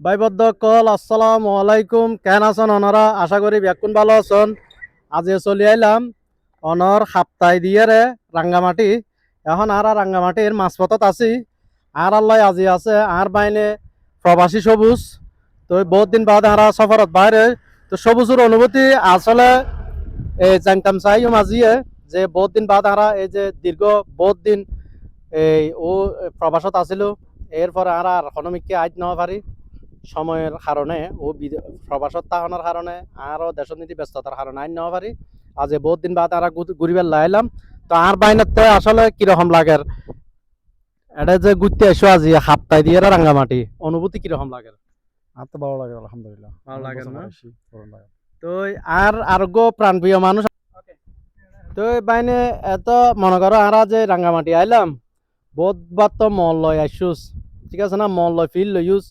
ভাইবদ্ধ call আসসালামু আলাইকুম। কেন আছেন ওনারা? আশা করি বেকুন ভালো আছেন। আজকে চলে আইলাম অনর সাপ্তাহ দিয়ে রে রাঙ্গামাটি। এখন আর রাঙ্গামাটির মাঝপথত আছি। আর আল্লাহ আজি আছে আর বাইনে প্রবাসী সবুজ। তো বহুত দিন বাদ আর সফরত বাইরে। তো সবুজের অনুভূতি আসলে এই জানতাম চাই মাঝিয়ে যে বহুত দিন বাদ আর এই যে দীর্ঘ বহুত দিন এই ও প্রবাসত আছিল। এরপরে আর হনমিককে আজ নেওয়া পারি সময়ের কারণে ও প্রবাসত থাকানোর কারণে আরও দেশনীতি ব্যস্ততার কারণে আইন নেওয়া পারি। আজ বহুত দিন বাদ আর ঘুরিবার লাইলাম। তো আর বাইনাতে আসলে কিরকম লাগে এটা যে ঘুরতে এসো আজি সাপ্তাহ দিয়ে রাঙ্গামাটি অনুভূতি কিরকম লাগে? আর তো ভালো লাগে আলহামদুলিল্লাহ। ভালো লাগে না? ভালো লাগে। তো আর আরোগ্য প্রাণপ্রিয় মানুষ। তো বাইনে এত মনে করো আর যে রাঙ্গামাটি আইলাম বহুতবার তো মল লয় আসুস, ঠিক আছে না? মল লয় ফিল লইস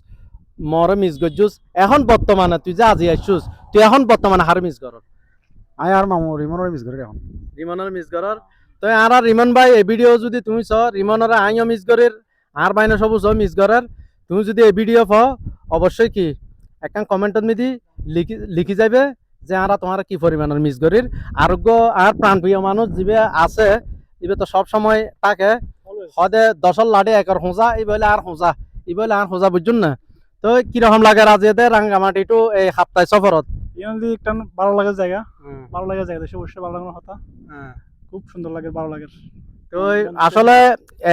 মরে মিস গজুস। এখন বর্তমানে তুই যে আজি আসুস তুই এখন বর্তমানে হার মিস কর? আই আর মামু রিমনের মিস করি এখন। রিমনের মিস করার তো আর রিমন ভাই এই ভিডিও যদি তুমি চ রিমনের আইও মিস করের আর বাইনে সবুজ মিস করার। তুমি যদি এই ভিডিও প অবশ্যই কি একটা কমেন্টত মিদি লিখি যাবে যে আর তোমার কি পরিমাণের মিস করির। আরোগ্য আর প্রাণপ্রিয় মানুষ যিবে আছে ইবে তো সব সময় তাকে সদে দশল লাডে একর খোঁজা এই বলে আর খোঁজা এই বলে আর খোঁজা বুঝুন না। তো কিরকম লাগে রাজিয়াতে রাঙ্গামাটি টু এই সাপ্তাহ সফরত? ইয়ানলি একটা ভালো লাগে জায়গা, ভালো লাগে জায়গা দেশে অবশ্যই ভালো লাগার কথা। খুব সুন্দর লাগে, ভালো লাগে। তো আসলে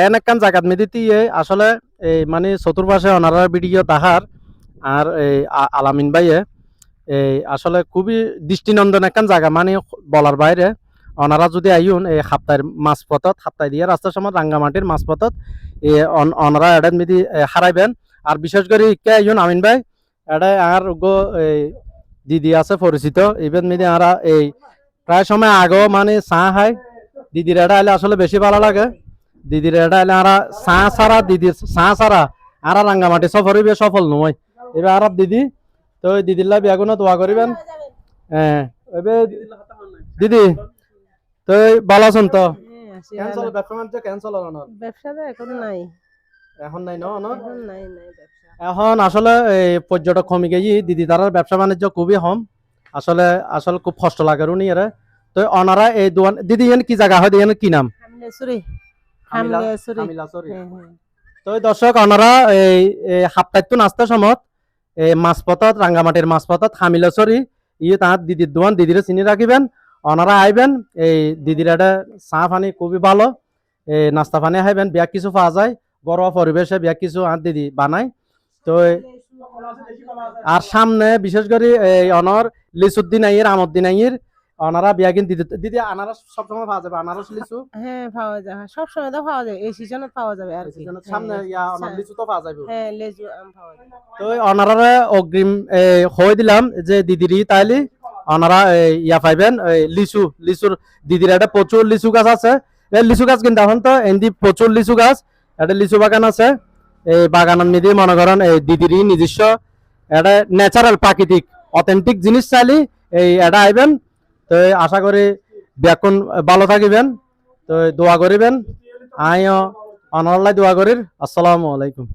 এন একখান জায়গাত মেদিতি আসলে এই মানে চতুর্পাশে অনারার ভিডিও দেখার আর এই আলামিন ভাইয়ে এই আসলে খুবই দৃষ্টিনন্দন একখান জায়গা মানে বলার বাইরে। ওনারা যদি আইন এই সাপ্তাহের মাঝপথত সাপ্তাহ দিয়ে রাস্তার সময় রাঙ্গামাটির মাঝপথত ওনারা এটা মিদি হারাইবেন। আর বিশেষ করে ইকে আইন আমিন ভাই এটা আর গো এই দিদি আছে পরিচিত ইভেন মিদি আর এই প্রায় সময় আগেও মানে চা খাই দিদির এটা আইলে আসলে বেশি ভালো লাগে। দিদির এটা আইলে আর চা ছাড়া দিদির চা ছাড়া আর রাঙ্গামাটি সফর হইবে সফল নয়। এবার আর দিদি তো দিদির লাই বিয়াগুনো দোয়া করিবেন। হ্যাঁ দিদি তো ভালো আছেন তো? ক্যান্সেল ব্যবসা বাণিজ্য ক্যান্সেল হলো না? ব্যবসা তো এখন নাই, এখন নাই না? এখন নাই ব্যবসা। এখন আসলে এই পর্যটক কমে গিয়ে দিদি তারার ব্যবসা বাণিজ্য খুবই কম। আসলে আসলে খুব কষ্ট লাগে উনি এর। তো ওনারা এই দোকান দিদি এখানে কি জায়গা হয় এখানে কি নাম? তো দর্শক ওনারা এই সাপ্তাহিক নাস্তা সমত এই মাঝপথত রাঙ্গামাটির মাঝপথত হামিলাচরি ইয়ে তাহার দিদির দোকান দিদিরে চিনি রাখিবেন। ওনারা আইবেন এই দিদির একটা চা পানি খুবই ভালো এই নাস্তা পানি খাইবেন। বিয়া কিছু পাওয়া যায় ঘরোয়া পরিবেশে বিয়া কিছু আর দিদি বানায়। তো আর সামনে বিশেষ করে এই অনর লিচুদ্দিন আইয়ের আমদ্দিন আইয়ের ওনারা বিয়া কিন দিদি দিদি আনারস সবসময় পাওয়া যাবে? আনারস লিচু হ্যাঁ পাওয়া যায়, সব সময় তো পাওয়া যায়, এই সিজনে পাওয়া যাবে আর কি। সামনে ইয়া অনর লিচু তো পাওয়া যাবে। হ্যাঁ লিচু আম পাওয়া যায়। তো ওনারা অগ্রিম হয়ে দিলাম যে দিদিরই তাইলে ওনারা ইয়া পাইবেন লিচু লিচুর দিদির একটা প্রচুর লিচু গাছ আছে। এই লিচু গাছ কিন্তু এখন তো এমনি প্রচুর লিচু গাছ একটা লিচু বাগান আছে। এই বাগানের নিদি মনে করেন এই দিদিরই নিজস্ব একটা ন্যাচারাল প্রাকৃতিক অথেন্টিক জিনিস চাইলে এই এটা আইবেন। তো আশা করি বেকুন ভালো থাকিবেন। তো দোয়া করিবেন আইও অনলাই দোয়া করির। আসসালামু আলাইকুম।